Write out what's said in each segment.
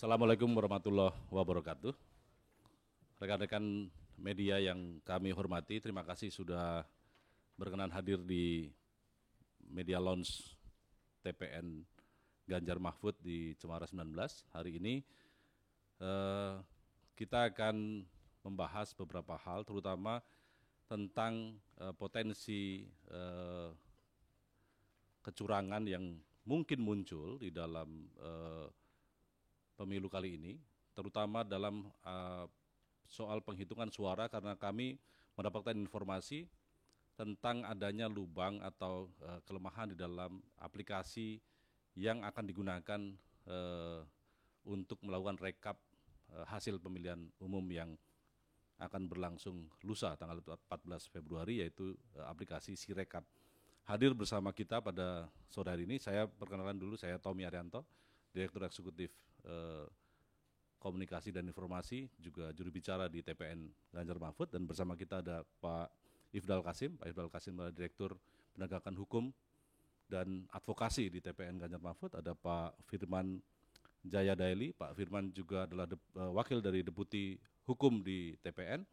Assalamualaikum warahmatullahi wabarakatuh. Rekan-rekan media yang kami hormati, terima kasih sudah berkenan hadir di media launch TPN Ganjar Mahfud di Cemara 19. Hari ini kita akan membahas beberapa hal, terutama tentang potensi kecurangan yang mungkin muncul di dalam pemilu kali ini, terutama dalam soal penghitungan suara, karena kami mendapatkan informasi tentang adanya lubang atau kelemahan di dalam aplikasi yang akan digunakan untuk melakukan rekap hasil pemilihan umum yang akan berlangsung lusa tanggal 14 Februari, yaitu aplikasi Sirekap. Hadir bersama kita pada sore hari ini, saya perkenalkan dulu, saya Tommy Arianto, Direktur Eksekutif Komunikasi dan Informasi, juga juru bicara di TPN Ganjar Mahfud, dan bersama kita ada Pak Ifdal Kasim. Pak Ifdal Kasim adalah Direktur Penegakan Hukum dan Advokasi di TPN Ganjar Mahfud. Ada Pak Firman Jaya Daeli. Pak Firman juga adalah wakil dari Deputi Hukum di TPN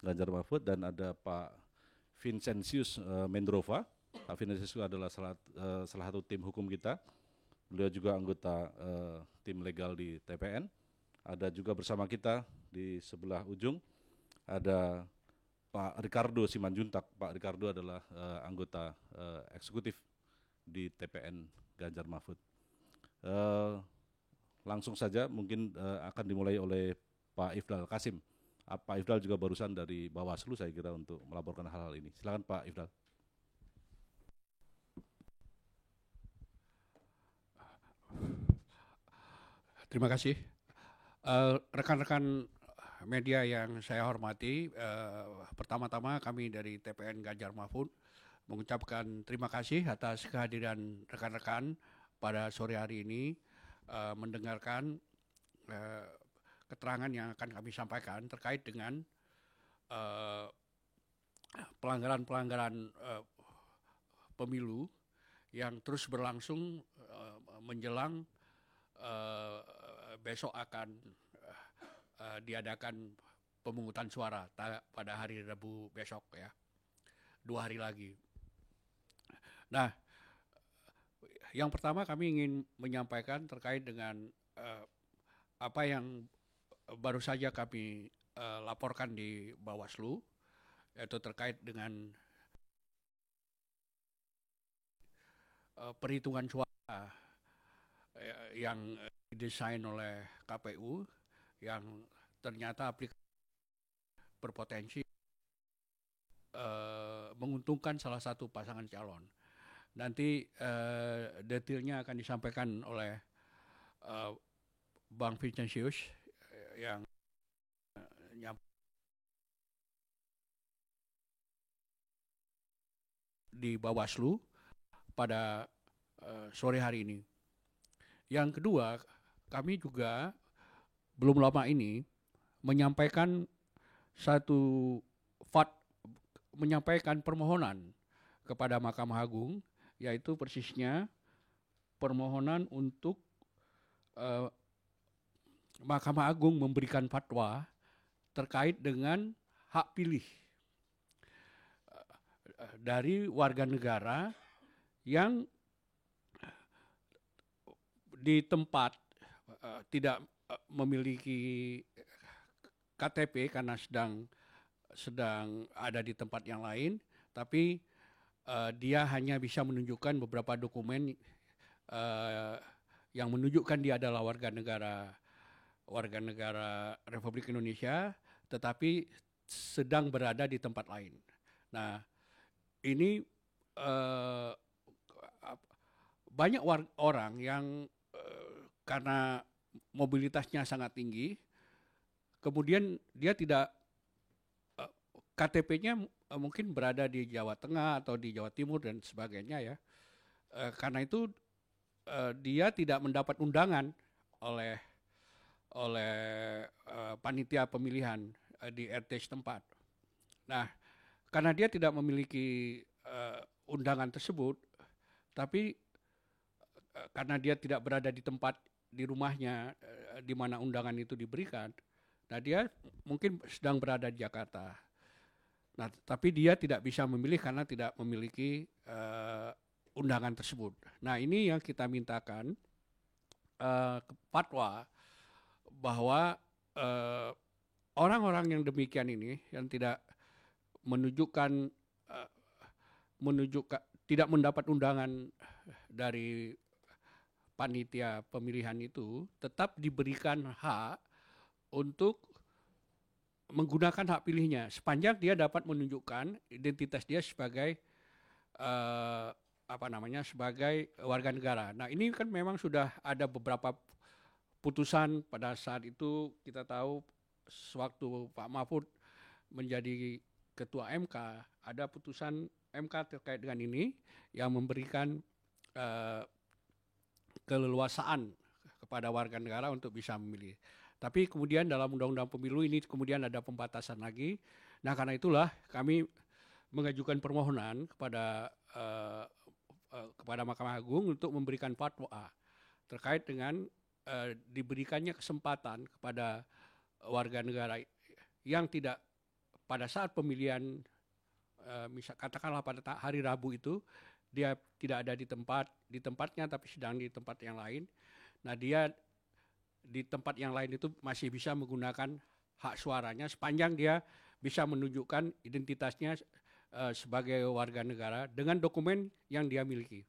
Ganjar Mahfud, dan ada Pak Vincentius Mendrova. Pak Vincentius adalah salah satu tim hukum kita. Beliau juga anggota tim legal di TPN. Ada juga bersama kita di sebelah ujung ada Pak Ricardo Simanjuntak. Pak Ricardo adalah anggota eksekutif di TPN Ganjar Mahfud. Langsung saja mungkin akan dimulai oleh Pak Ifdal Kasim. Pak Ifdal juga barusan dari Bawaslu saya kira untuk melaporkan hal-hal ini. Silakan Pak Ifdal. Terima kasih. Rekan-rekan media yang saya hormati, pertama-tama kami dari TPN Ganjar Mahfud mengucapkan terima kasih atas kehadiran rekan-rekan pada sore hari ini, mendengarkan keterangan yang akan kami sampaikan terkait dengan pelanggaran-pelanggaran pemilu yang terus berlangsung menjelang besok akan diadakan pemungutan suara pada hari Rabu besok, ya, 2 hari lagi. Nah, yang pertama kami ingin menyampaikan terkait dengan apa yang baru saja kami laporkan di Bawaslu, yaitu terkait dengan perhitungan suara yang didesain oleh KPU yang ternyata aplikasi berpotensi menguntungkan salah satu pasangan calon. Nanti detailnya akan disampaikan oleh Bang Vincentius yang di Bawaslu pada sore hari ini. Yang kedua, kami juga belum lama ini menyampaikan menyampaikan permohonan kepada Mahkamah Agung, yaitu persisnya permohonan untuk Mahkamah Agung memberikan fatwa terkait dengan hak pilih dari warga negara yang di tempat tidak memiliki KTP karena sedang ada di tempat yang lain, tapi dia hanya bisa menunjukkan beberapa dokumen yang menunjukkan dia adalah warga negara Republik Indonesia, tetapi sedang berada di tempat lain. Nah, ini banyak orang yang karena mobilitasnya sangat tinggi, kemudian dia tidak KTP-nya mungkin berada di Jawa Tengah atau di Jawa Timur dan sebagainya, ya. Karena itu dia tidak mendapat undangan oleh panitia pemilihan di RT setempat. Nah, karena dia tidak memiliki undangan tersebut, tapi karena dia tidak berada di tempat di rumahnya di mana undangan itu diberikan. Nah, dia mungkin sedang berada di Jakarta. Nah, tapi dia tidak bisa memilih karena tidak memiliki undangan tersebut. Nah, ini yang kita mintakan fatwa bahwa orang-orang yang demikian ini yang tidak menunjukkan tidak mendapat undangan dari panitia pemilihan itu tetap diberikan hak untuk menggunakan hak pilihnya sepanjang dia dapat menunjukkan identitas dia sebagai sebagai warga negara. Nah, ini kan memang sudah ada beberapa putusan pada saat itu. Kita tahu sewaktu Pak Mahfud menjadi ketua MK, ada putusan MK terkait dengan ini yang memberikan keleluasaan kepada warga negara untuk bisa memilih. Tapi kemudian dalam Undang-Undang Pemilu ini kemudian ada pembatasan lagi. Nah, karena itulah kami mengajukan permohonan kepada Mahkamah Agung untuk memberikan fatwa terkait dengan diberikannya kesempatan kepada warga negara yang tidak pada saat pemilihan, katakanlah pada hari Rabu itu dia tidak ada di tempatnya tapi sedang di tempat yang lain. Nah, dia di tempat yang lain itu masih bisa menggunakan hak suaranya sepanjang dia bisa menunjukkan identitasnya sebagai warga negara dengan dokumen yang dia miliki.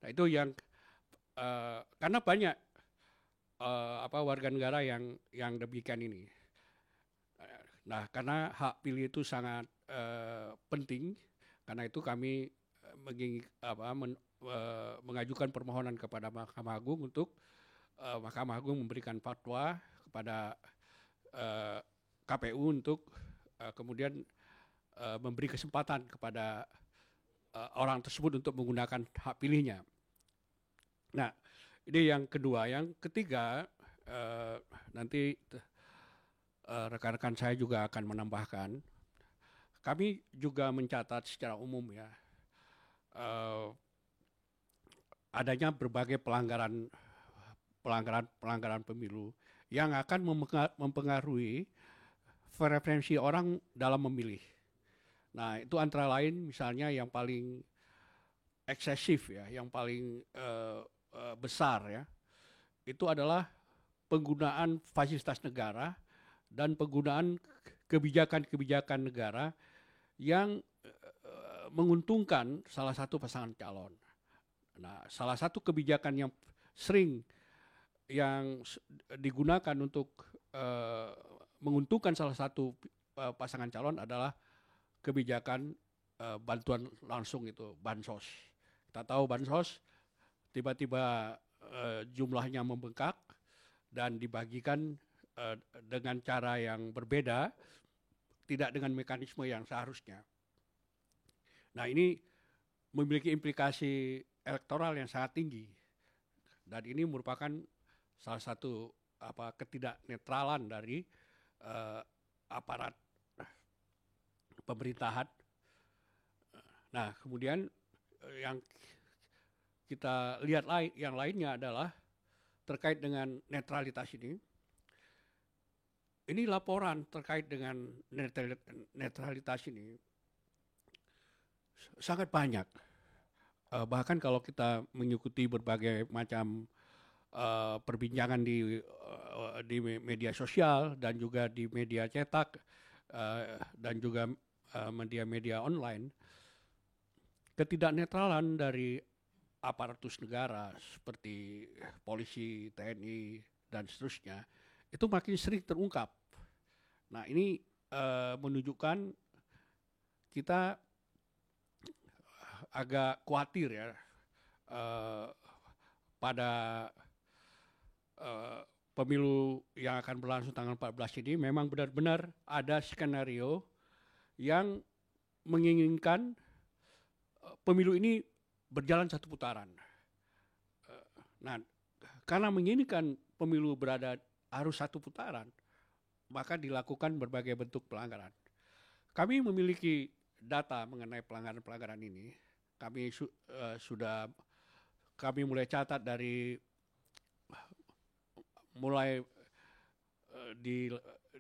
Nah, itu yang karena banyak warga negara yang demikian ini. Nah, karena hak pilih itu sangat penting, karena itu kami mengajukan permohonan kepada Mahkamah Agung untuk Mahkamah Agung memberikan fatwa kepada KPU untuk kemudian memberi kesempatan kepada orang tersebut untuk menggunakan hak pilihnya. Nah, ini yang kedua. Yang ketiga, nanti rekan-rekan saya juga akan menambahkan. Kami juga mencatat secara umum ya, adanya berbagai pelanggaran pemilu yang akan mempengaruhi preferensi orang dalam memilih. Nah, itu antara lain misalnya yang paling eksesif ya, yang paling besar ya, itu adalah penggunaan fasilitas negara dan penggunaan kebijakan-kebijakan negara yang menguntungkan salah satu pasangan calon. Nah, salah satu kebijakan yang sering yang digunakan untuk menguntungkan salah satu pasangan calon adalah kebijakan bantuan langsung, itu bansos. Kita tahu bansos tiba-tiba jumlahnya membengkak dan dibagikan dengan cara yang berbeda, tidak dengan mekanisme yang seharusnya. Nah, ini memiliki implikasi elektoral yang sangat tinggi, dan ini merupakan salah satu ketidaknetralan dari aparat pemerintahan. Nah, kemudian yang kita lihat yang lainnya adalah terkait dengan netralitas ini. Ini laporan terkait dengan netralitas ini sangat banyak. Bahkan kalau kita mengikuti berbagai macam perbincangan di media sosial dan juga di media cetak dan juga media-media online, ketidaknetralan dari aparatus negara seperti polisi, TNI, dan seterusnya itu makin sering terungkap. Nah, ini menunjukkan kita agak khawatir ya pada pemilu yang akan berlangsung tanggal 14 ini. Memang benar-benar ada skenario yang menginginkan pemilu ini berjalan satu putaran. Nah, karena menginginkan pemilu harus satu putaran, maka dilakukan berbagai bentuk pelanggaran. Kami memiliki data mengenai pelanggaran-pelanggaran ini. Kami mulai catat dari mulai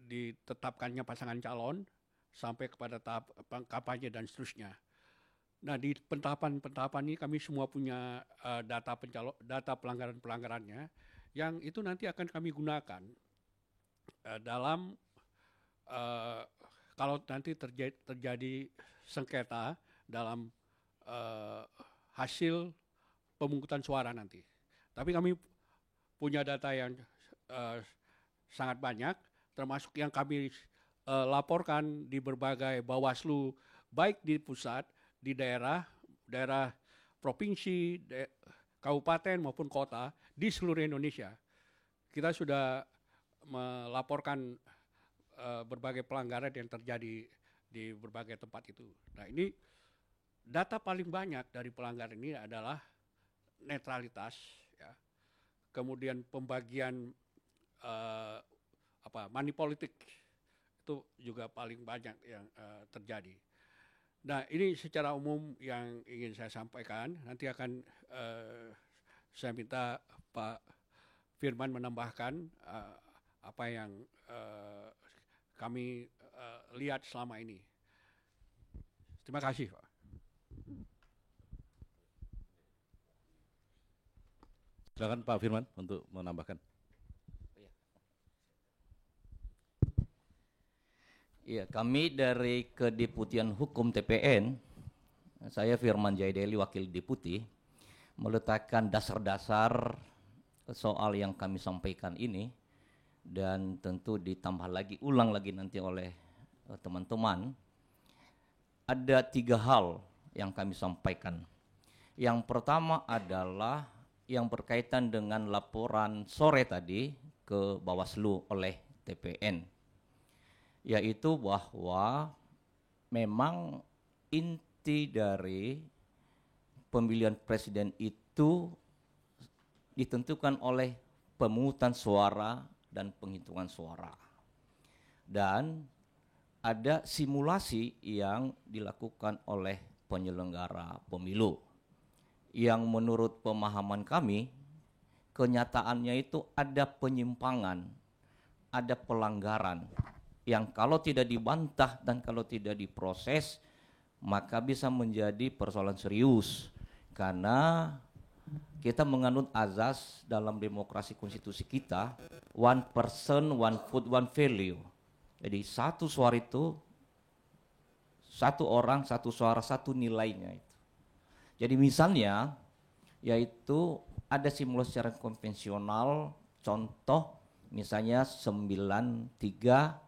ditetapkannya pasangan calon sampai kepada tahap kampanye dan seterusnya. Nah, di pentahapan ini kami semua punya data pelanggaran-pelanggarannya yang itu nanti akan kami gunakan dalam kalau nanti terjadi sengketa dalam hasil pemungutan suara nanti. Tapi kami punya data yang sangat banyak, termasuk yang kami laporkan di berbagai Bawaslu, baik di pusat, di daerah provinsi, kabupaten maupun kota di seluruh Indonesia. Kita sudah melaporkan berbagai pelanggaran yang terjadi di berbagai tempat itu. Nah, ini data paling banyak dari pelanggaran ini adalah netralitas, ya. Kemudian pembagian money politik itu juga paling banyak yang terjadi. Nah, ini secara umum yang ingin saya sampaikan. Nanti akan saya minta Pak Firman menambahkan apa yang kami lihat selama ini. Terima kasih, Pak. Silakan Pak Firman untuk menambahkan. Iya, kami dari Kedeputian Hukum TPN, saya Firman Jaideli, Wakil Deputi, meletakkan dasar-dasar soal yang kami sampaikan ini, dan tentu ditambah lagi, ulang lagi nanti oleh teman-teman. Ada 3 hal yang kami sampaikan. Yang pertama adalah yang berkaitan dengan laporan sore tadi ke Bawaslu oleh TPN, yaitu bahwa memang inti dari pemilihan presiden itu ditentukan oleh pemungutan suara dan penghitungan suara. Dan ada simulasi yang dilakukan oleh penyelenggara pemilu yang menurut pemahaman kami, kenyataannya itu ada penyimpangan, ada pelanggaran yang kalau tidak dibantah dan kalau tidak diproses maka bisa menjadi persoalan serius, karena kita menganut azas dalam demokrasi konstitusi kita, one person, one vote, one value. Jadi satu suara itu, satu orang, satu suara, satu nilainya itu. Jadi misalnya, yaitu ada simulasi secara konvensional, contoh misalnya 93 01,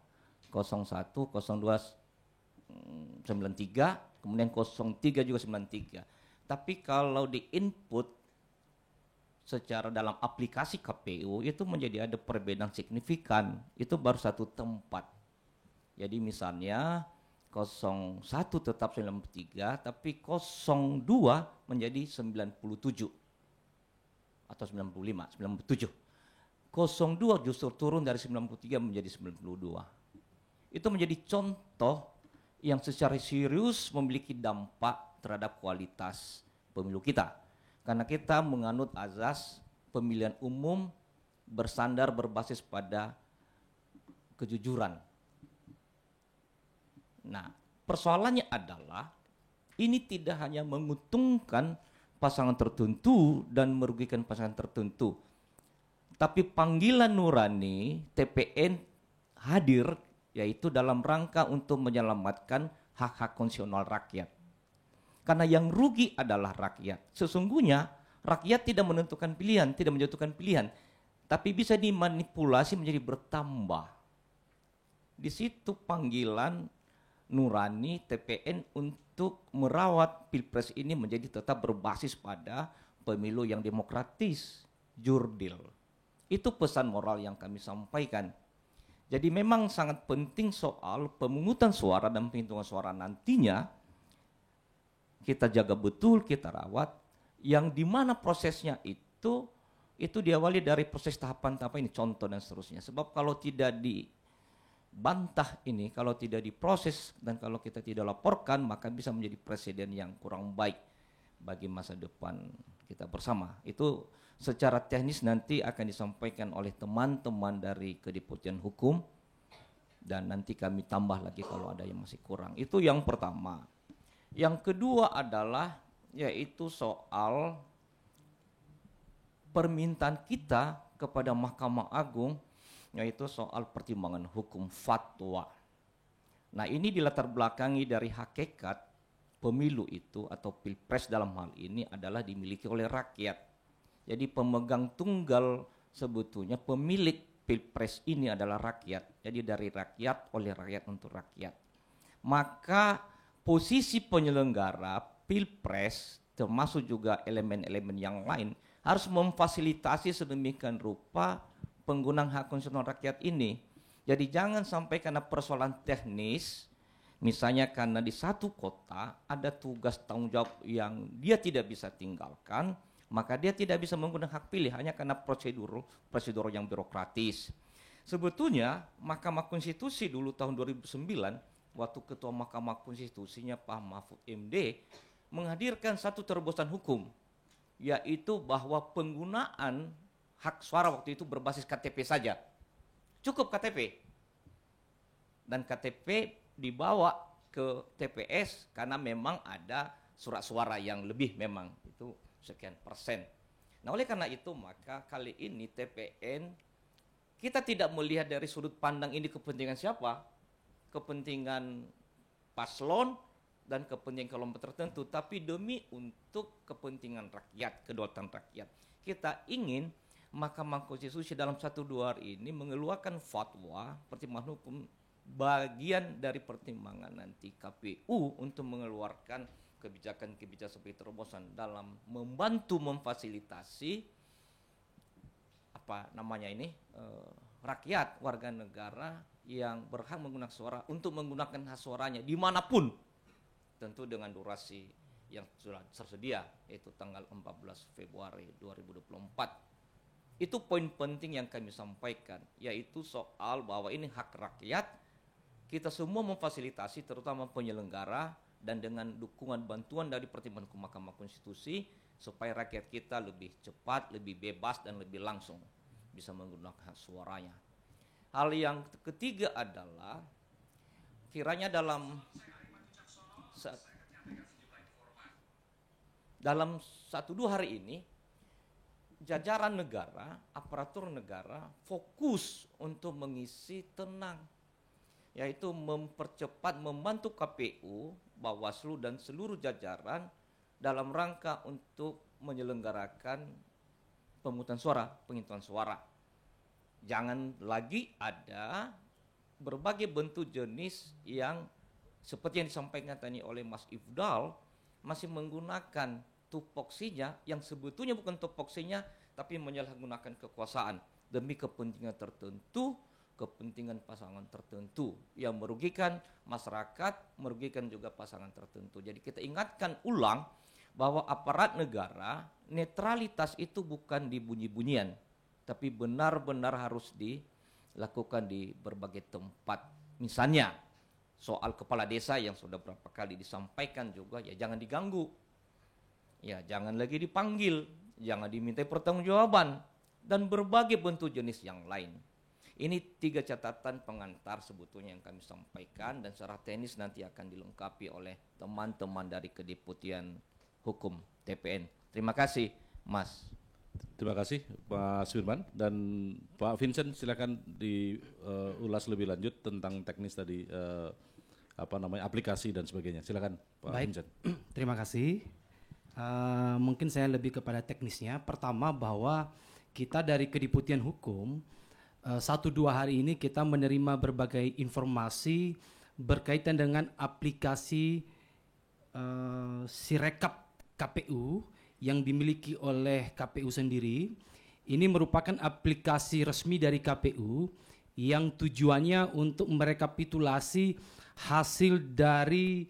02, 93, kemudian 03 juga 93. Tapi kalau di input secara dalam aplikasi KPU itu menjadi ada perbedaan signifikan, itu baru satu tempat. Jadi misalnya 01 tetap 93, tapi 02 menjadi 97 atau 95, 97. 02 justru turun dari 93 menjadi 92. Itu menjadi contoh yang secara serius memiliki dampak terhadap kualitas pemilu kita. Karena kita menganut azas pemilihan umum bersandar berbasis pada kejujuran. Nah, persoalannya adalah ini tidak hanya menguntungkan pasangan tertentu dan merugikan pasangan tertentu, tapi panggilan nurani TPN hadir yaitu dalam rangka untuk menyelamatkan hak-hak konstitusional rakyat. Karena yang rugi adalah rakyat. Sesungguhnya rakyat tidak menentukan pilihan, tidak menjatuhkan pilihan, tapi bisa dimanipulasi menjadi bertambah. Di situ panggilan nurani TPN untuk merawat Pilpres ini menjadi tetap berbasis pada pemilu yang demokratis, jurdil. Itu pesan moral yang kami sampaikan. Jadi memang sangat penting soal pemungutan suara dan penghitungan suara nantinya kita jaga betul, kita rawat, yang dimana prosesnya itu diawali dari proses tahapan-tahapan ini, contoh dan seterusnya. Sebab kalau tidak dibantah ini, kalau tidak diproses dan kalau kita tidak laporkan, maka bisa menjadi presiden yang kurang baik bagi masa depan kita bersama. Itu secara teknis nanti akan disampaikan oleh teman-teman dari Kedeputian Hukum dan nanti kami tambah lagi kalau ada yang masih kurang. Itu yang pertama. Yang kedua adalah yaitu soal permintaan kita kepada Mahkamah Agung, yaitu soal pertimbangan hukum fatwa. Nah, ini dilatar belakangi dari hakikat pemilu itu atau pilpres dalam hal ini adalah dimiliki oleh rakyat. Jadi pemegang tunggal sebetulnya pemilik pilpres ini adalah rakyat. Jadi dari rakyat, oleh rakyat, untuk rakyat. Maka posisi penyelenggara pilpres termasuk juga elemen-elemen yang lain harus memfasilitasi sedemikian rupa penggunaan hak konstitusional rakyat ini. Jadi jangan sampai karena persoalan teknis, misalnya karena di satu kota ada tugas tanggung jawab yang dia tidak bisa tinggalkan, maka dia tidak bisa menggunakan hak pilih hanya karena prosedur yang birokratis. Sebetulnya Mahkamah Konstitusi dulu tahun 2009, waktu Ketua Mahkamah Konstitusinya Pak Mahfud MD, menghadirkan satu terobosan hukum, yaitu bahwa penggunaan hak suara waktu itu berbasis KTP saja. Cukup KTP. Dan KTP dibawa ke TPS karena memang ada surat suara yang lebih memang itu sekian persen. Nah, oleh karena itu maka kali ini TPN kita tidak melihat dari sudut pandang ini kepentingan siapa, kepentingan paslon dan kepentingan kelompok tertentu, tapi demi untuk kepentingan rakyat, kedaulatan rakyat. Kita ingin Mahkamah Konstitusi dalam 1-2 hari ini mengeluarkan fatwa pertimbangan hukum bagian dari pertimbangan nanti KPU untuk mengeluarkan kebijakan-kebijakan seperti terobosan dalam membantu memfasilitasi rakyat warga negara yang berhak menggunakan suara untuk menggunakan hak suaranya dimanapun, tentu dengan durasi yang sudah tersedia yaitu tanggal 14 Februari 2024. Itu poin penting yang kami sampaikan, yaitu soal bahwa ini hak rakyat, kita semua memfasilitasi terutama penyelenggara dan dengan dukungan bantuan dari pertimbangan hukum Mahkamah Konstitusi supaya rakyat kita lebih cepat, lebih bebas dan lebih langsung bisa menggunakan hak suaranya. Hal yang ketiga adalah kiranya dalam 1-2 hari ini jajaran negara, aparatur negara fokus untuk mengisi tenang, yaitu mempercepat membantu KPU, Bawaslu dan seluruh jajaran dalam rangka untuk menyelenggarakan pemungutan suara, penghitungan suara. Jangan lagi ada berbagai bentuk jenis yang seperti yang disampaikan tadi oleh Mas Ifdal masih menggunakan tupoksinya yang sebetulnya bukan tupoksinya tapi menyalahgunakan kekuasaan demi kepentingan tertentu, kepentingan pasangan tertentu yang merugikan masyarakat, merugikan juga pasangan tertentu. Jadi kita ingatkan ulang bahwa aparat negara netralitas itu bukan dibunyi-bunyian tapi benar-benar harus dilakukan di berbagai tempat. Misalnya soal kepala desa yang sudah berapa kali disampaikan juga, ya jangan diganggu. Ya, jangan lagi dipanggil, jangan dimintai pertanggungjawaban, dan berbagai bentuk jenis yang lain. Ini 3 catatan pengantar sebetulnya yang kami sampaikan dan secara teknis nanti akan dilengkapi oleh teman-teman dari Kedeputian Hukum TPN. Terima kasih, Mas. Terima kasih Pak Suirman dan Pak Vincent, silakan diulas lebih lanjut tentang teknis tadi aplikasi dan sebagainya. Silakan Pak Vincent. Terima kasih. Mungkin saya lebih kepada teknisnya. Pertama bahwa kita dari Kedeputian Hukum 1-2 hari ini kita menerima berbagai informasi berkaitan dengan aplikasi Sirekap KPU yang dimiliki oleh KPU sendiri. Ini merupakan aplikasi resmi dari KPU yang tujuannya untuk merekapitulasi hasil dari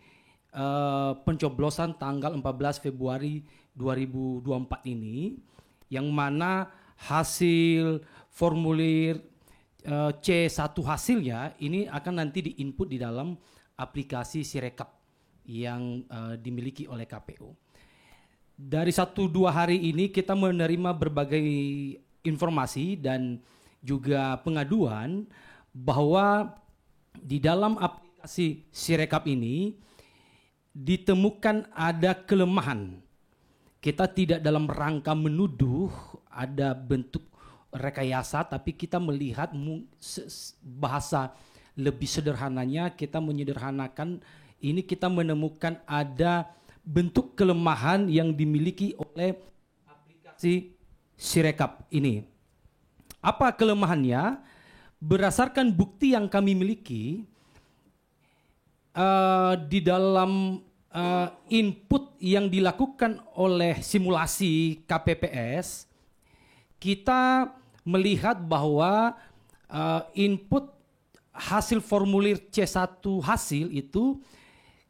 pencoblosan tanggal 14 Februari 2024 ini, yang mana hasil formulir C1 hasilnya ini akan nanti diinput di dalam aplikasi Sirekap yang dimiliki oleh KPU. dari 1-2 hari ini kita menerima berbagai informasi dan juga pengaduan bahwa di dalam aplikasi Sirekap ini ditemukan ada kelemahan. Kita tidak dalam rangka menuduh ada bentuk rekayasa, tapi kita melihat bahasa lebih sederhananya, kita menyederhanakan ini, kita menemukan ada bentuk kelemahan yang dimiliki oleh aplikasi Sirekap ini. Apa kelemahannya? Berdasarkan bukti yang kami miliki, di dalam input yang dilakukan oleh simulasi KPPS, kita melihat bahwa input hasil formulir C1 hasil itu,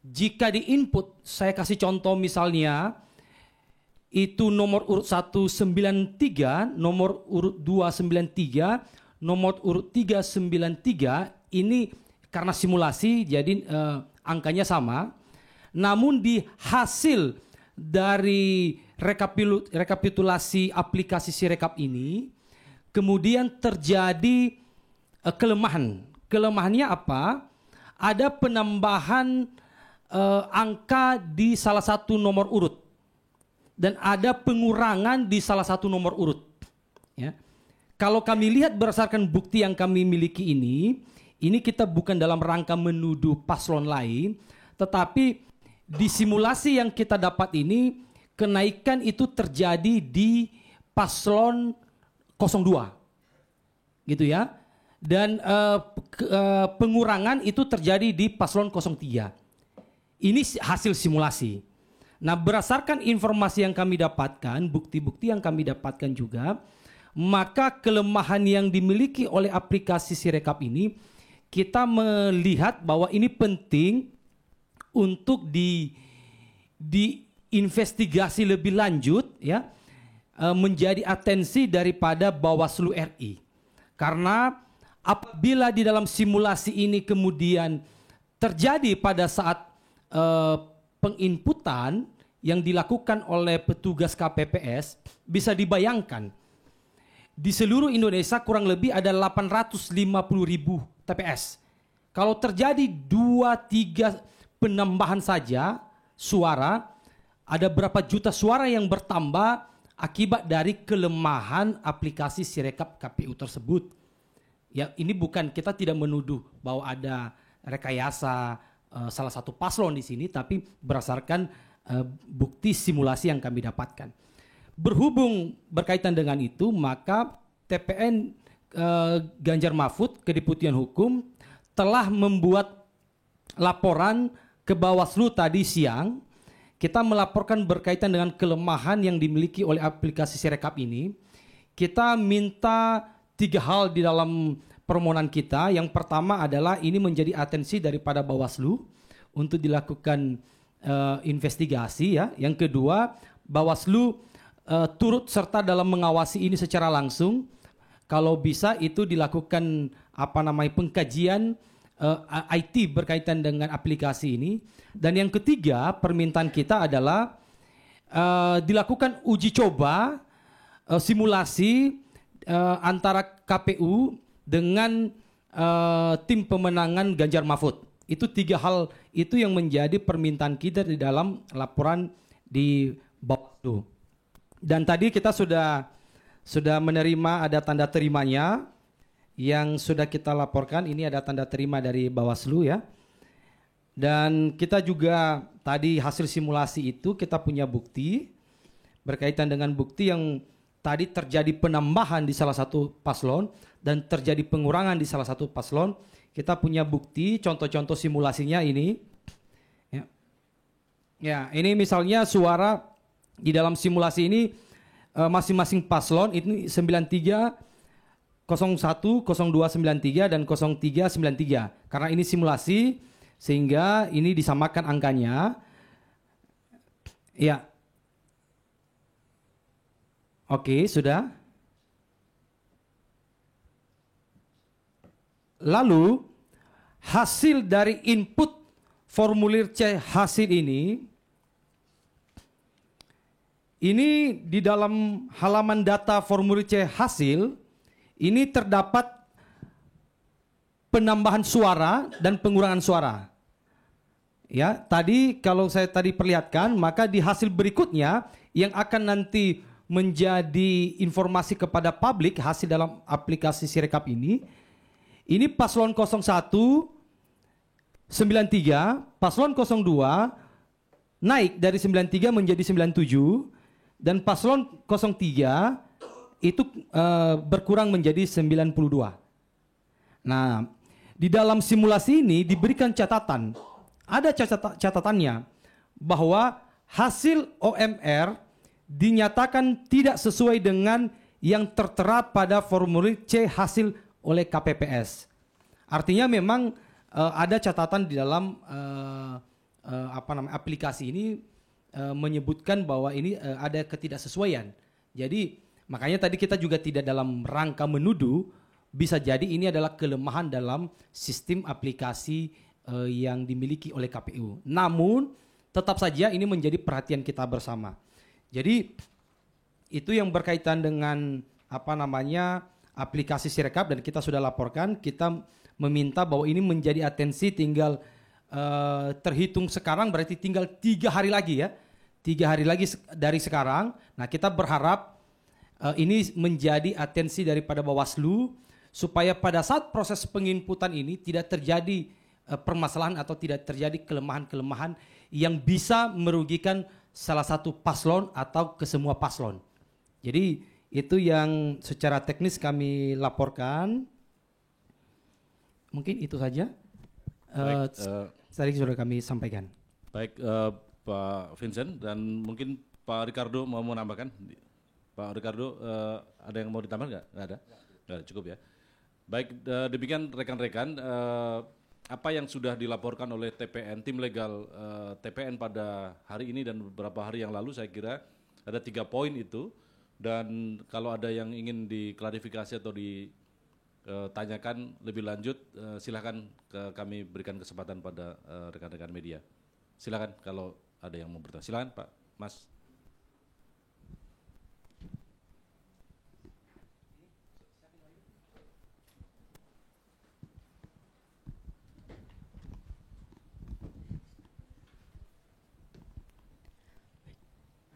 jika di-input, saya kasih contoh misalnya, itu nomor urut 193, nomor urut 293, nomor urut 393, ini karena simulasi jadi angkanya sama. Namun di hasil dari rekapitulasi aplikasi Sirekap ini, kemudian terjadi kelemahan. Kelemahannya apa? Ada penambahan angka di salah satu nomor urut dan ada pengurangan di salah satu nomor urut. Ya. Kalau kami lihat berdasarkan bukti yang kami miliki ini kita bukan dalam rangka menuduh paslon lain, tetapi di simulasi yang kita dapat ini kenaikan itu terjadi di paslon 02, gitu ya. Dan pengurangan itu terjadi di paslon 03. Ini hasil simulasi. Nah, berdasarkan informasi yang kami dapatkan, bukti-bukti yang kami dapatkan juga, maka kelemahan yang dimiliki oleh aplikasi Sirekap ini, kita melihat bahwa ini penting untuk diinvestigasi lebih lanjut, ya, menjadi atensi daripada Bawaslu RI. Karena apabila di dalam simulasi ini kemudian terjadi pada saat penginputan yang dilakukan oleh petugas KPPS, bisa dibayangkan di seluruh Indonesia kurang lebih ada 850.000 TPS. Kalau terjadi 2-3 penambahan saja suara, ada berapa juta suara yang bertambah akibat dari kelemahan aplikasi Sirekap KPU tersebut. Ya, ini bukan, kita tidak menuduh bahwa ada rekayasa salah satu paslon di sini, tapi berdasarkan bukti simulasi yang kami dapatkan. Berhubung berkaitan dengan itu, maka TPN Ganjar Mahfud, Kedeputian Hukum, telah membuat laporan ke Bawaslu tadi siang. Kita melaporkan berkaitan dengan kelemahan yang dimiliki oleh aplikasi Sirekap ini. Kita minta 3 hal di dalam permohonan kita. Yang pertama adalah ini menjadi atensi daripada Bawaslu untuk dilakukan investigasi, ya. Yang kedua, Bawaslu turut serta dalam mengawasi ini secara langsung. Kalau bisa itu dilakukan pengkajian IT berkaitan dengan aplikasi ini. Dan yang ketiga, permintaan kita adalah dilakukan uji coba simulasi antara KPU dengan tim pemenangan Ganjar Mahfud. Itu 3 hal itu yang menjadi permintaan kita di dalam laporan di Bawaslu. Dan tadi kita sudah menerima, ada tanda terimanya yang sudah kita laporkan. Ini ada tanda terima dari Bawaslu, ya. Dan kita juga tadi hasil simulasi itu kita punya bukti berkaitan dengan bukti yang tadi terjadi penambahan di salah satu paslon dan terjadi pengurangan di salah satu paslon. Kita punya bukti, contoh-contoh simulasinya ini. Ya, ini misalnya suara di dalam simulasi ini masing-masing paslon ini 93, 01, 0293 dan 0393. Karena ini simulasi sehingga ini disamakan angkanya. Ya. Oke, sudah. Lalu hasil dari input formulir C hasil ini ini di dalam halaman data formulir C hasil, ini terdapat penambahan suara dan pengurangan suara. Ya, tadi kalau saya tadi perlihatkan, maka di hasil berikutnya yang akan nanti menjadi informasi kepada publik hasil dalam aplikasi Sirekap ini paslon 01 93, paslon 02 naik dari 93 menjadi 97 dan paslon 03 itu berkurang menjadi 92. Nah, di dalam simulasi ini diberikan catatan. Ada catatannya bahwa hasil OMR dinyatakan tidak sesuai dengan yang tertera pada formulir C hasil oleh KPPS. Artinya memang ada catatan di dalam aplikasi ini menyebutkan bahwa ini ada ketidaksesuaian. Jadi makanya tadi kita juga tidak dalam rangka menuduh, bisa jadi ini adalah kelemahan dalam sistem aplikasi yang dimiliki oleh KPU. Namun tetap saja ini menjadi perhatian kita bersama. Jadi itu yang berkaitan dengan aplikasi Sirekap dan kita sudah laporkan, kita meminta bahwa ini menjadi atensi tinggal terhitung sekarang berarti tinggal 3 hari lagi ya. 3 hari lagi dari sekarang. Nah, kita berharap ini menjadi atensi daripada Bawaslu supaya pada saat proses penginputan ini tidak terjadi permasalahan atau tidak terjadi kelemahan-kelemahan yang bisa merugikan salah satu paslon atau kesemua paslon. Jadi itu yang secara teknis kami laporkan. Mungkin itu saja. Tadi sudah kami sampaikan. Baik, Pak Vincent dan mungkin Pak Ricardo mau menambahkan. Pak Ricardo, ada yang mau ditambah nggak? Nggak ada? Nggak ada, cukup ya. Baik, demikian rekan-rekan, apa yang sudah dilaporkan oleh TPN, tim legal TPN pada hari ini dan beberapa hari yang lalu, saya kira ada 3 poin itu. Dan kalau ada yang ingin diklarifikasi atau ditanyakan lebih lanjut, silakan kami berikan kesempatan pada rekan-rekan media. Silakan kalau ada yang mau bertanya. Silakan Pak, Mas.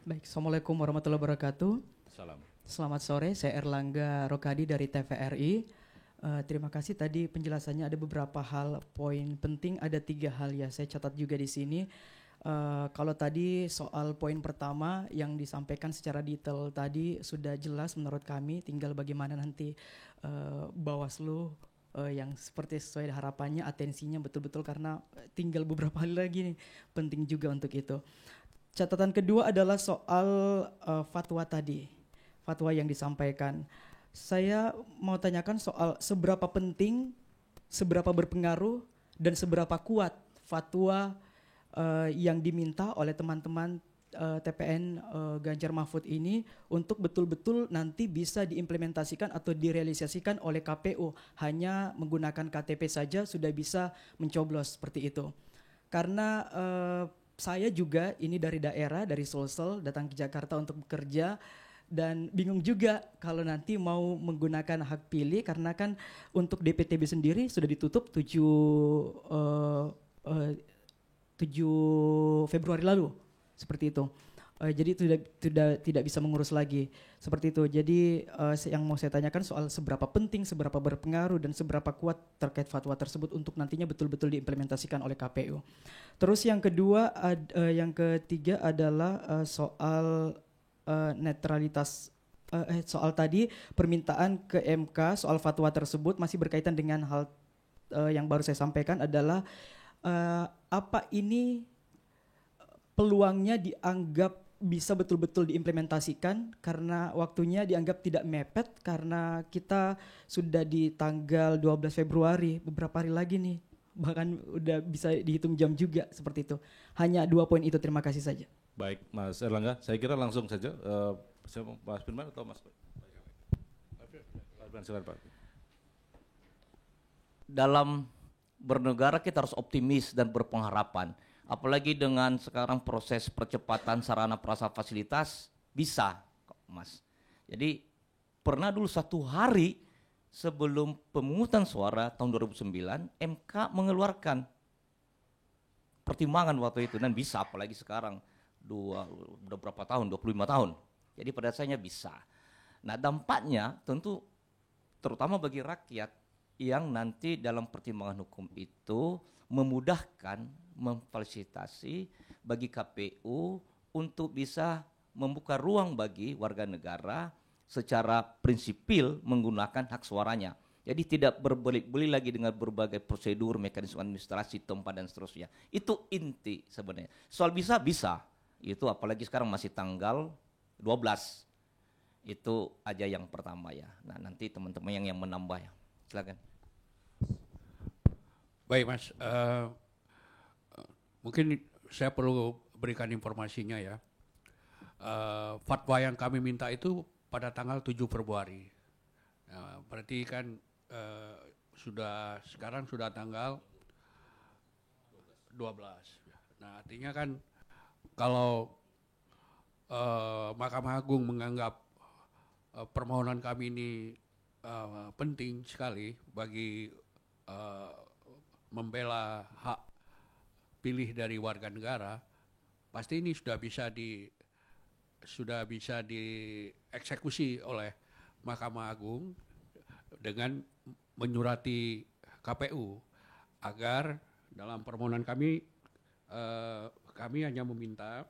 Baik, Assalamualaikum warahmatullahi wabarakatuh. Salam. Selamat sore, saya Erlangga Rokadi dari TVRI. Terima kasih tadi penjelasannya, ada beberapa hal poin penting, ada 3 hal ya saya catat juga di sini. Kalau tadi soal poin pertama yang disampaikan secara detail tadi sudah jelas menurut kami, tinggal bagaimana nanti Bawaslu yang seperti sesuai harapannya atensinya betul-betul karena tinggal beberapa hari lagi nih, penting juga untuk itu. Catatan kedua adalah soal fatwa tadi, fatwa yang disampaikan. Saya mau tanyakan soal seberapa penting, seberapa berpengaruh, dan seberapa kuat fatwa yang diminta oleh teman-teman TPN Ganjar Mahfud ini untuk betul-betul nanti bisa diimplementasikan atau direalisasikan oleh KPU. Hanya menggunakan KTP saja sudah bisa mencoblos seperti itu. Karena saya juga ini dari daerah, dari Sulsel, datang ke Jakarta untuk bekerja dan bingung juga kalau nanti mau menggunakan hak pilih karena kan untuk DPTB sendiri sudah ditutup 7 Februari lalu, seperti itu. Jadi tidak bisa mengurus lagi seperti itu. Jadi yang mau saya tanyakan soal seberapa penting, seberapa berpengaruh dan seberapa kuat terkait fatwa tersebut untuk nantinya betul-betul diimplementasikan oleh KPU. Terus yang kedua, yang ketiga adalah soal netralitas. Soal tadi permintaan ke MK soal fatwa tersebut masih berkaitan dengan hal yang baru saya sampaikan adalah apa ini peluangnya dianggap bisa betul-betul diimplementasikan karena waktunya dianggap tidak mepet karena kita sudah di tanggal 12 Februari, beberapa hari lagi nih, bahkan udah bisa dihitung jam juga seperti itu. Hanya 2 poin itu, terima kasih saja. Baik, Mas Erlangga, saya kira langsung saja. Mas Firman atau Mas? Silakan Pak. Dalam bernegara kita harus optimis dan berpengharapan. Apalagi dengan sekarang proses percepatan sarana prasarana fasilitas Bisa, Mas. Jadi pernah dulu 1 hari sebelum pemungutan suara tahun 2009, MK mengeluarkan pertimbangan waktu itu, dan bisa, apalagi sekarang udah berapa tahun, 25 tahun. Jadi pada dasarnya bisa. Nah, dampaknya tentu terutama bagi rakyat yang nanti dalam pertimbangan hukum itu memudahkan, memfasilitasi bagi KPU untuk bisa membuka ruang bagi warga negara secara prinsipil menggunakan hak suaranya. Jadi tidak berbelit-belit lagi dengan berbagai prosedur, mekanisme administrasi, tempat dan seterusnya. Itu inti sebenarnya. Soal bisa, itu apalagi sekarang masih tanggal 12. Itu aja yang pertama ya. Nah, nanti teman-teman yang menambah ya. Silakan. Baik Mas, mungkin saya perlu berikan informasinya ya. Fatwa yang kami minta itu pada tanggal 7 Februari. Berarti kan sekarang sudah tanggal 12. Nah, artinya kan kalau Mahkamah Agung menganggap permohonan kami ini penting sekali bagi membela hak pilih dari warga negara, pasti ini sudah bisa dieksekusi oleh Mahkamah Agung dengan menyurati KPU agar dalam permohonan kami hanya meminta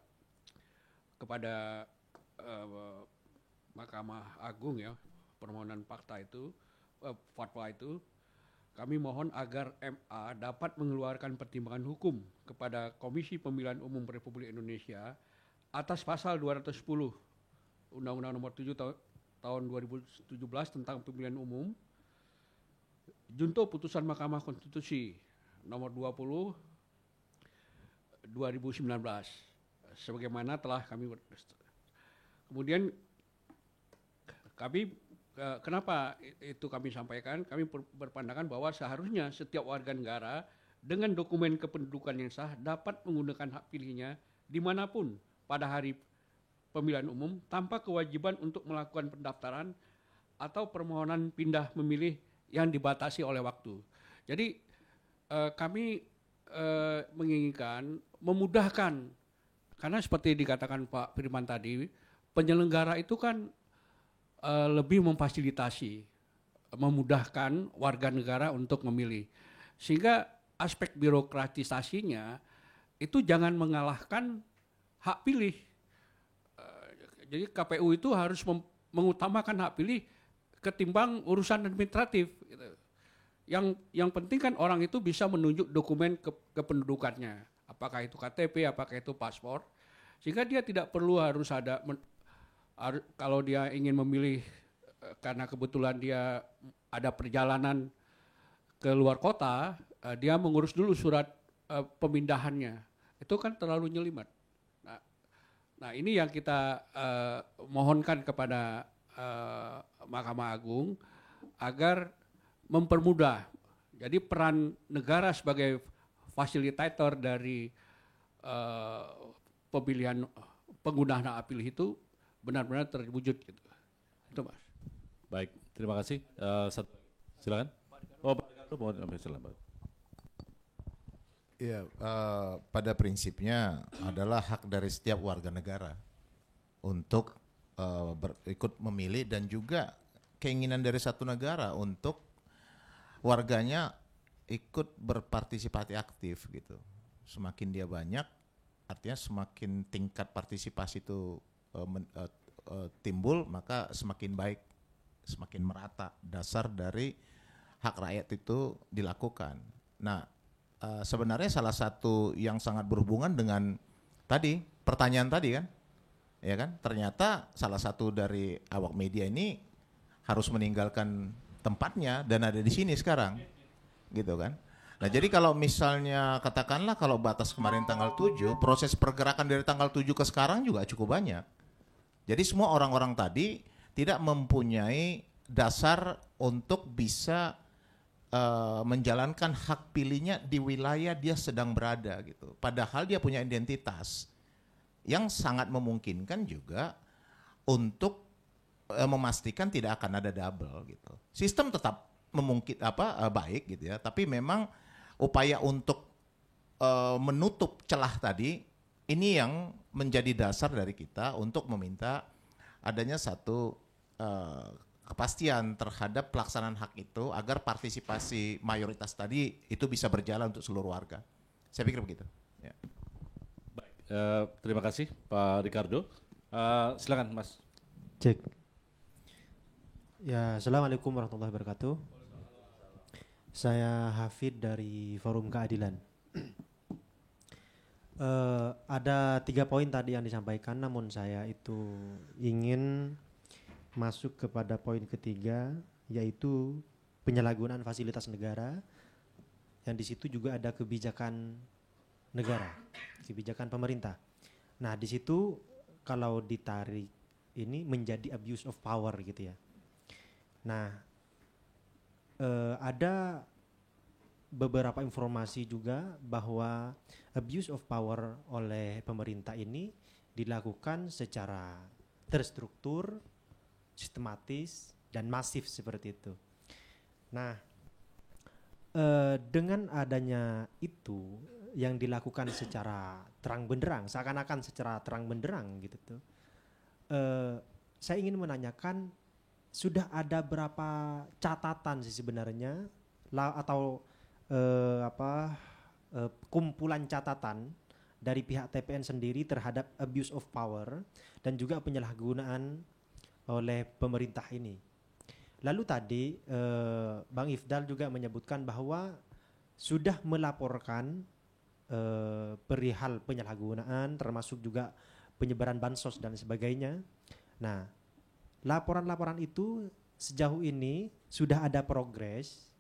kepada Mahkamah Agung ya, permohonan fatwa itu kami mohon agar MA dapat mengeluarkan pertimbangan hukum kepada Komisi Pemilihan Umum Republik Indonesia atas pasal 210 Undang-Undang Nomor 7 tahun 2017 tentang pemilihan umum, junto putusan Mahkamah Konstitusi nomor 20 2019 sebagaimana telah kami kemudian kenapa itu kami sampaikan, kami berpandangan bahwa seharusnya setiap warga negara dengan dokumen kependudukan yang sah dapat menggunakan hak pilihnya dimanapun pada hari pemilihan umum tanpa kewajiban untuk melakukan pendaftaran atau permohonan pindah memilih yang dibatasi oleh waktu. Jadi kami menginginkan memudahkan, karena seperti dikatakan Pak Firman tadi, penyelenggara itu kan lebih memfasilitasi, memudahkan warga negara untuk memilih. Sehingga aspek birokratisasinya itu jangan mengalahkan hak pilih. Jadi KPU itu harus mengutamakan hak pilih ketimbang urusan administratif. Yang penting kan orang itu bisa menunjuk dokumen kependudukannya. Apakah itu KTP, apakah itu paspor. Sehingga dia tidak perlu harus ada kalau dia ingin memilih karena kebetulan dia ada perjalanan ke luar kota, dia mengurus dulu surat pemindahannya. Itu kan terlalu nyelimat. Nah ini yang kita mohonkan kepada Mahkamah Agung agar mempermudah. Jadi peran negara sebagai fasilitator dari pemilihan penggunaan hak pilih itu benar-benar terwujud gitu. Itu Mas. Baik, terima kasih. Silakan. Oh, Pak Ricardo, mohon silakan. Iya, pada prinsipnya adalah hak dari setiap warga negara untuk ikut memilih, dan juga keinginan dari satu negara untuk warganya ikut berpartisipasi aktif gitu. Semakin dia banyak, artinya semakin tingkat partisipasi itu timbul, maka semakin baik, semakin merata dasar dari hak rakyat itu dilakukan. Nah, sebenarnya salah satu yang sangat berhubungan dengan tadi pertanyaan tadi kan, ya kan? Ternyata salah satu dari awak media ini harus meninggalkan tempatnya dan ada di sini sekarang, gitu kan? Nah, jadi kalau misalnya katakanlah kalau batas kemarin tanggal 7, proses pergerakan dari tanggal 7 ke sekarang juga cukup banyak. Jadi semua orang-orang tadi tidak mempunyai dasar untuk bisa menjalankan hak pilihnya di wilayah dia sedang berada gitu. Padahal dia punya identitas yang sangat memungkinkan juga untuk memastikan tidak akan ada double gitu. Sistem tetap baik gitu ya, tapi memang upaya untuk menutup celah tadi ini yang menjadi dasar dari kita untuk meminta adanya satu kepastian terhadap pelaksanaan hak itu agar partisipasi mayoritas tadi itu bisa berjalan untuk seluruh warga. Saya pikir begitu. Ya. Baik, terima kasih Pak Ricardo. Silakan Mas. Cek. Ya, Assalamualaikum warahmatullahi wabarakatuh. Saya Hafid dari Forum Keadilan. Ada 3 poin tadi yang disampaikan, namun saya itu ingin masuk kepada poin ketiga, yaitu penyalahgunaan fasilitas negara, yang di situ juga ada kebijakan negara, kebijakan pemerintah. Nah, di situ kalau ditarik ini menjadi abuse of power gitu ya. Nah, ada beberapa informasi juga bahwa abuse of power oleh pemerintah ini dilakukan secara terstruktur, sistematis, dan masif seperti itu. Nah, dengan adanya itu yang dilakukan secara terang benderang, seakan-akan secara terang benderang gitu tuh, saya ingin menanyakan, sudah ada berapa catatan sih sebenarnya atau kumpulan catatan dari pihak TPN sendiri terhadap abuse of power dan juga penyalahgunaan oleh pemerintah ini. Lalu tadi Bang Ifdal juga menyebutkan bahwa sudah melaporkan perihal penyalahgunaan termasuk juga penyebaran bansos dan sebagainya. Nah, laporan-laporan itu sejauh ini sudah ada progres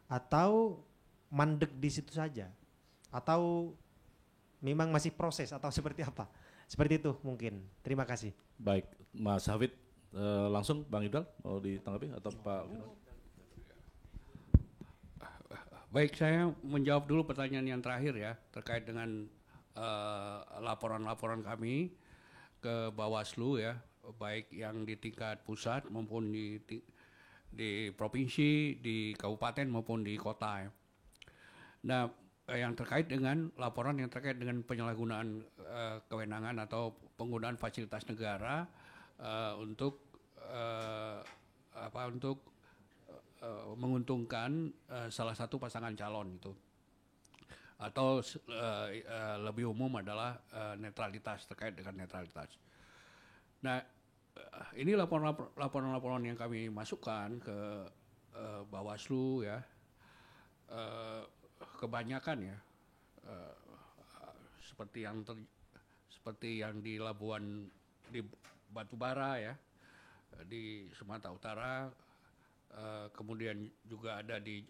atau mandek di situ saja, atau memang masih proses atau seperti apa? Seperti itu mungkin. Terima kasih. Baik, Mas Hafid, langsung Bang Ifdal mau ditanggapi atau Pak? Baik, saya menjawab dulu pertanyaan yang terakhir ya, terkait dengan laporan-laporan kami ke Bawaslu ya, baik yang di tingkat pusat maupun di provinsi, di kabupaten maupun di kota ya. Nah, yang terkait dengan laporan yang terkait dengan penyalahgunaan kewenangan atau penggunaan fasilitas negara untuk menguntungkan salah satu pasangan calon itu, atau lebih umum adalah netralitas, terkait dengan netralitas. Nah, ini laporan-laporan yang kami masukkan ke Bawaslu ya, kebanyakan ya seperti yang di Labuan, di Batubara ya, di Sumatera Utara, kemudian juga ada di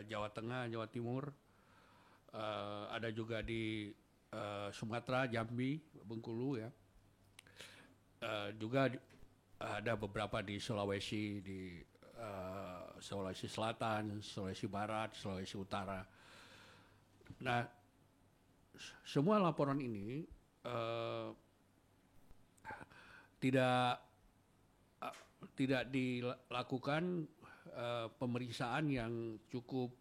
Jawa Tengah, Jawa Timur, ada juga di Sumatera, Jambi, Bengkulu ya. Juga ada beberapa di Sulawesi, di Sulawesi Selatan, Sulawesi Barat, Sulawesi Utara. Nah, semua laporan ini tidak dilakukan pemeriksaan yang cukup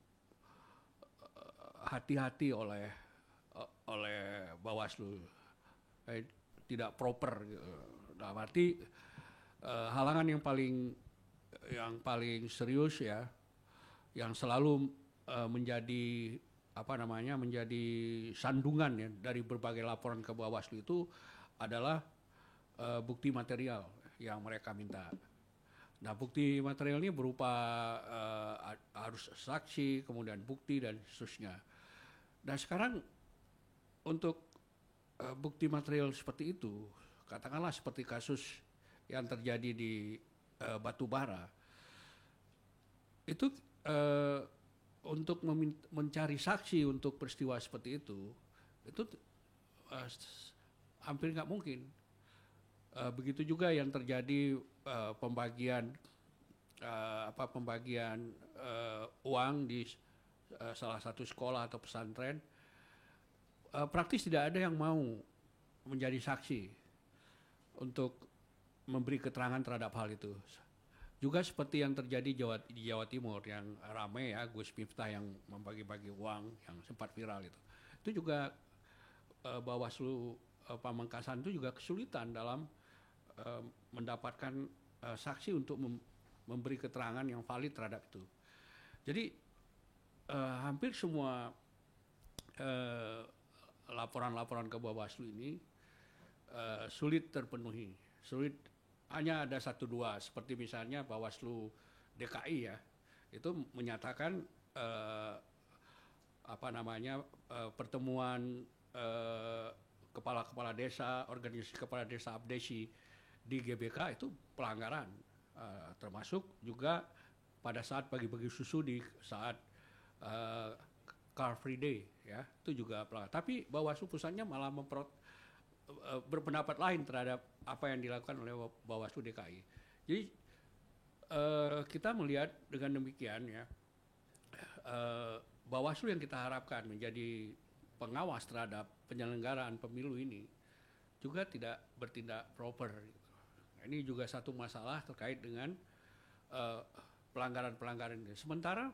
hati-hati oleh Bawaslu, tidak proper. Nah, berarti halangan yang paling serius ya, yang selalu menjadi menjadi sandungan ya dari berbagai laporan ke Bawaslu itu adalah bukti material yang mereka minta. Nah, bukti material ini berupa harus saksi, kemudian bukti dan seterusnya. Nah, sekarang untuk bukti material seperti itu, katakanlah seperti kasus yang terjadi di Batubara, itu untuk mencari saksi untuk peristiwa seperti itu hampir nggak mungkin. Begitu juga yang terjadi pembagian uang di salah satu sekolah atau pesantren, praktis tidak ada yang mau menjadi saksi untuk memberi keterangan terhadap hal itu. Juga seperti yang terjadi di Jawa Timur yang ramai ya, Gus Miftah yang membagi-bagi uang yang sempat viral itu. Itu juga Bawaslu Pamekasan itu juga kesulitan dalam mendapatkan saksi untuk memberi keterangan yang valid terhadap itu. Jadi hampir semua laporan-laporan ke Bawaslu ini sulit terpenuhi, hanya ada 1-2 seperti misalnya Bawaslu DKI ya, itu menyatakan pertemuan kepala-kepala desa, organisasi kepala desa abdesi di GBK itu pelanggaran, termasuk juga pada saat bagi-bagi susu di saat Car Free Day ya, itu juga pelanggaran. Tapi Bawaslu pusatnya malah berpendapat lain terhadap apa yang dilakukan oleh Bawaslu DKI. Jadi kita melihat dengan demikian ya, Bawaslu yang kita harapkan menjadi pengawas terhadap penyelenggaraan pemilu ini juga tidak bertindak proper. Ini juga satu masalah terkait dengan pelanggaran-pelanggaran ini. Sementara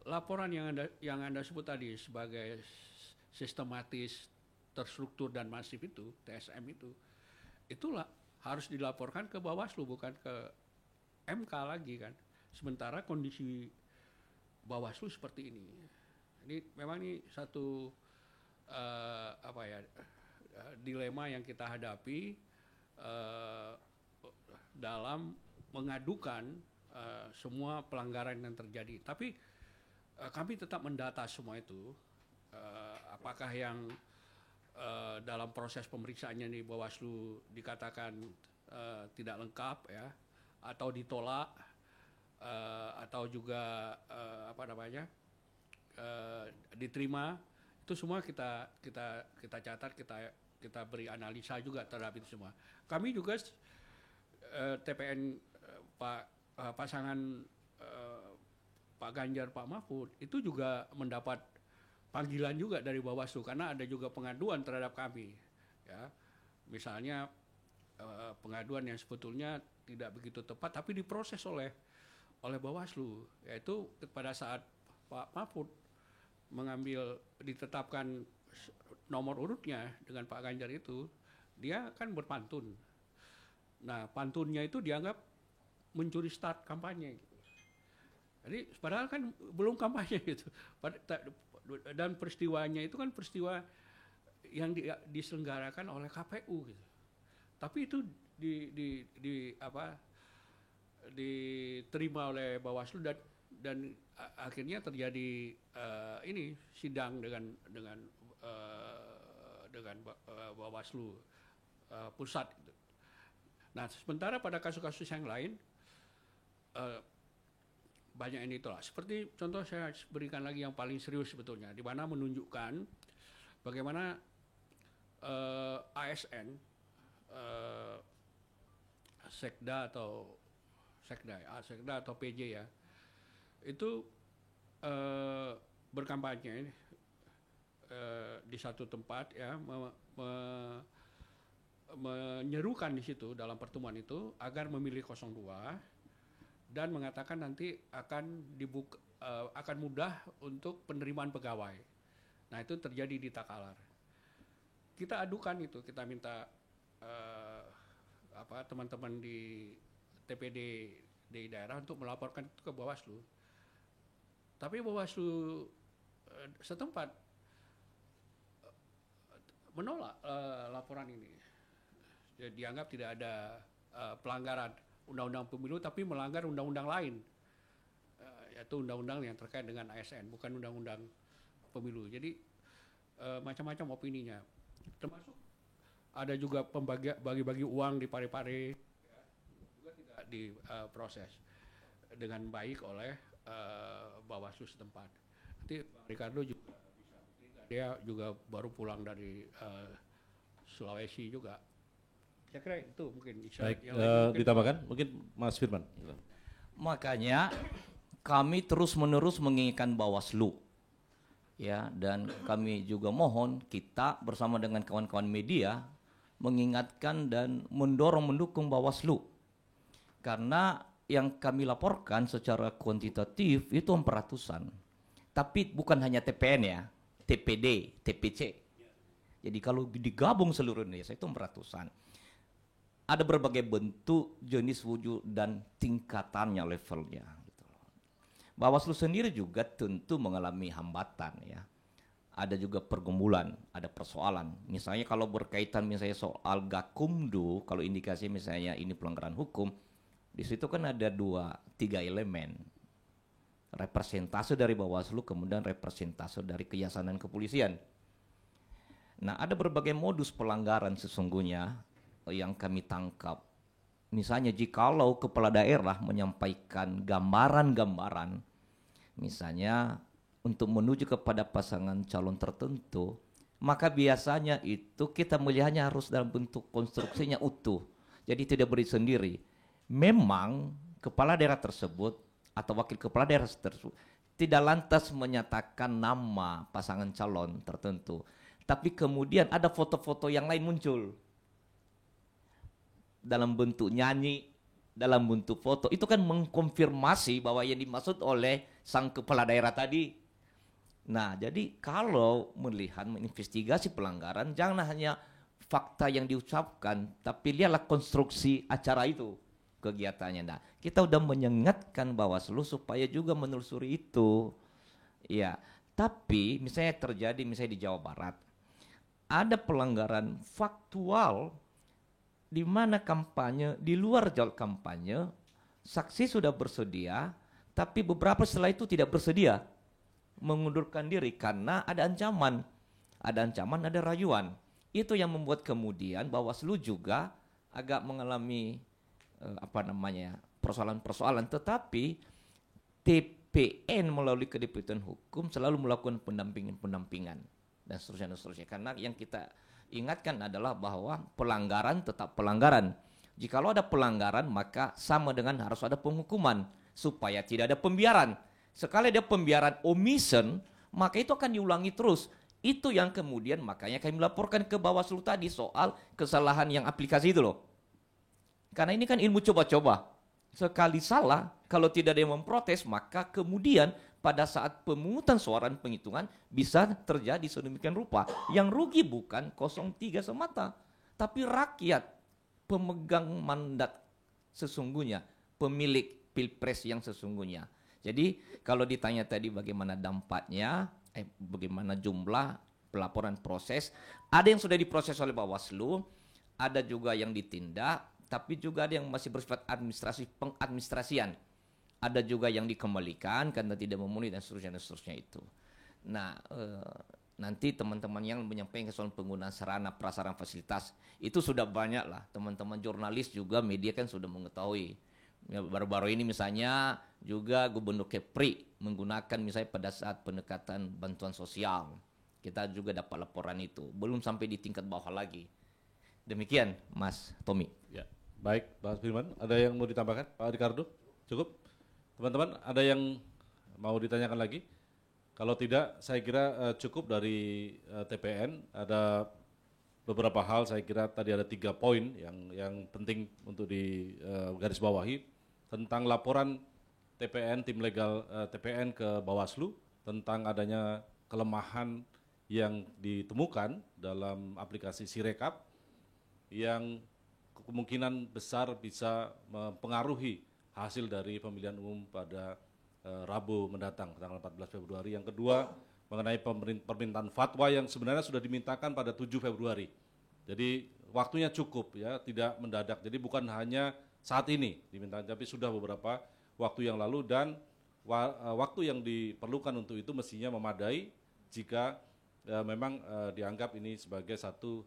laporan yang anda sebut tadi sebagai sistematis, terstruktur dan masif itu, TSM itulah harus dilaporkan ke Bawaslu bukan ke MK lagi kan. Sementara kondisi Bawaslu seperti ini. Ini memang ini satu dilema yang kita hadapi dalam mengadukan semua pelanggaran yang terjadi. Tapi kami tetap mendata semua itu. Apakah yang dalam proses pemeriksaannya di Bawaslu dikatakan tidak lengkap ya, atau ditolak, atau juga diterima, itu semua kita catat, kita beri analisa juga terhadap itu semua. Kami juga TPN pasangan Pak Ganjar, Pak Mahfud itu juga mendapat panggilan juga dari Bawaslu karena ada juga pengaduan terhadap kami ya, misalnya pengaduan yang sebetulnya tidak begitu tepat tapi diproses oleh Bawaslu, yaitu pada saat Pak Mahfud ditetapkan nomor urutnya dengan Pak Ganjar itu, dia kan berpantun. Nah, pantunnya itu dianggap mencuri start kampanye. Jadi padahal kan belum kampanye gitu. Dan peristiwanya itu kan peristiwa yang diselenggarakan oleh KPU gitu. Tapi itu diterima oleh Bawaslu dan akhirnya terjadi sidang dengan Bawaslu pusat. Nah, sementara pada kasus-kasus yang lain banyak ini itulah. Seperti contoh saya berikan lagi yang paling serius sebetulnya, di mana menunjukkan bagaimana ASN, Sekda atau PJ ya, itu berkampanye di satu tempat ya, menyerukan di situ dalam pertemuan itu agar memilih 02 dan mengatakan nanti akan mudah untuk penerimaan pegawai. Nah, itu terjadi di Takalar. Kita adukan itu, kita minta teman-teman di TPD di daerah untuk melaporkan itu ke Bawaslu. Tapi Bawaslu setempat menolak laporan ini. Jadi dianggap tidak ada pelanggaran undang-undang pemilu, tapi melanggar undang-undang lain, yaitu undang-undang yang terkait dengan ASN, bukan undang-undang pemilu. Jadi macam-macam opininya, termasuk ada juga bagi-bagi uang di Parepare, juga tidak diproses dengan baik oleh Bawaslu setempat. Nanti Ricardo juga bisa, dia juga baru pulang dari Sulawesi juga. Saya kira itu mungkin. Baik, ditambahkan mungkin Mas Firman. Makanya kami terus-menerus menginginkan Bawaslu, ya, dan kami juga mohon kita bersama dengan kawan-kawan media mengingatkan dan mendukung Bawaslu. Karena yang kami laporkan secara kuantitatif itu 400-an. Tapi bukan hanya TPN ya, TPD, TPC. Jadi kalau digabung seluruh Indonesia itu 400-an. Ada berbagai bentuk, jenis, wujud, dan tingkatannya, levelnya. Gitu. Bawaslu sendiri juga tentu mengalami hambatan ya. Ada juga pergumulan, ada persoalan. Misalnya kalau berkaitan misalnya soal Gakumdu, kalau indikasi misalnya ini pelanggaran hukum, di situ kan ada 2-3 elemen. Representase dari Bawaslu, kemudian representase dari kejaksaan dan kepolisian. Nah, ada berbagai modus pelanggaran sesungguhnya yang kami tangkap. Misalnya jikalau kepala daerah menyampaikan gambaran-gambaran, misalnya untuk menuju kepada pasangan calon tertentu, maka biasanya itu kita melihatnya harus dalam bentuk konstruksinya utuh. Jadi tidak berdiri sendiri. Memang kepala daerah tersebut atau wakil kepala daerah tersebut tidak lantas menyatakan nama pasangan calon tertentu, tapi kemudian ada foto-foto yang lain muncul dalam bentuk nyanyi, dalam bentuk foto. Itu kan mengkonfirmasi bahwa yang dimaksud oleh sang kepala daerah tadi. Nah, jadi kalau melihat menginvestigasi pelanggaran, jangan hanya fakta yang diucapkan, tapi lihatlah konstruksi acara itu, kegiatannya. Nah, kita udah menyengatkan Bawaslu supaya juga menelusuri itu. Ya, tapi misalnya terjadi misalnya di Jawa Barat, ada pelanggaran faktual di mana kampanye, di luar jalur kampanye, saksi sudah bersedia, tapi beberapa setelah itu tidak bersedia mengundurkan diri karena ada ancaman, ada rayuan. Itu yang membuat kemudian Bawaslu juga agak mengalami persoalan-persoalan. Tetapi TPN melalui Kedeputian Hukum selalu melakukan pendampingan dan seterusnya. Karena yang kita ingatkan adalah bahwa pelanggaran tetap pelanggaran. Jikalau ada pelanggaran maka sama dengan harus ada penghukuman supaya tidak ada pembiaran. Sekali ada pembiaran omission, maka itu akan diulangi terus. Itu yang kemudian makanya kami laporkan ke Bawaslu tadi soal kesalahan yang aplikasi itu loh. Karena ini kan ilmu coba-coba. Sekali salah, kalau tidak ada yang memprotes, maka kemudian pada saat pemungutan suara dan penghitungan bisa terjadi sedemikian rupa. Yang rugi bukan 03 semata, tapi rakyat, pemegang mandat sesungguhnya, pemilik pilpres yang sesungguhnya. Jadi kalau ditanya tadi bagaimana dampaknya, bagaimana jumlah pelaporan proses, ada yang sudah diproses oleh Bawaslu, ada juga yang ditindak, tapi juga ada yang masih bersifat pengadministrasian. Ada juga yang dikembalikan karena tidak memenuhi dan seterusnya itu. Nah, nanti teman-teman yang menyampaikan soal penggunaan sarana prasarana fasilitas itu sudah banyak lah. Teman-teman jurnalis juga media kan sudah mengetahui. Ya, baru-baru ini misalnya juga Gubernur Kepri menggunakan misalnya pada saat pendekatan bantuan sosial. Kita juga dapat laporan itu. Belum sampai di tingkat bawah lagi. Demikian Mas Tommy. Ya, baik Pak Firman. Ada yang mau ditambahkan Pak Ricardo? Cukup? Teman-teman, ada yang mau ditanyakan lagi? Kalau tidak, saya kira cukup dari TPN. Ada beberapa hal, saya kira tadi ada 3 poin yang penting untuk digarisbawahi tentang laporan TPN, tim legal TPN ke Bawaslu tentang adanya kelemahan yang ditemukan dalam aplikasi Sirekap yang kemungkinan besar bisa mempengaruhi hasil dari pemilihan umum pada Rabu mendatang, tanggal 14 Februari. Yang kedua, mengenai permintaan fatwa yang sebenarnya sudah dimintakan pada 7 Februari. Jadi waktunya cukup ya, tidak mendadak. Jadi bukan hanya saat ini diminta, tapi sudah beberapa waktu yang lalu, dan waktu yang diperlukan untuk itu mestinya memadai jika memang dianggap ini sebagai satu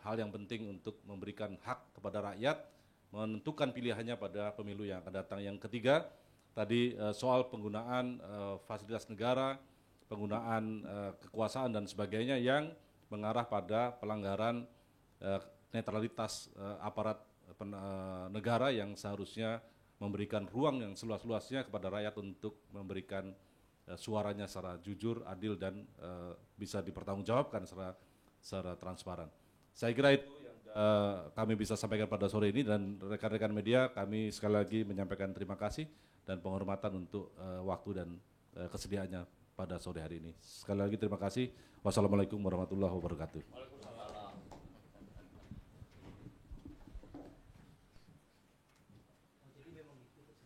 hal yang penting untuk memberikan hak kepada rakyat menentukan pilihannya pada pemilu yang akan datang. Yang ketiga, tadi soal penggunaan fasilitas negara, penggunaan kekuasaan dan sebagainya yang mengarah pada pelanggaran netralitas aparat negara yang seharusnya memberikan ruang yang seluas-luasnya kepada rakyat untuk memberikan suaranya secara jujur, adil, dan bisa dipertanggungjawabkan secara transparan. Saya kira itu yang kami bisa sampaikan pada sore ini, dan rekan-rekan media kami sekali lagi menyampaikan terima kasih dan penghormatan untuk waktu dan kesediaannya pada sore hari ini. Sekali lagi terima kasih. Wassalamualaikum warahmatullahi wabarakatuh.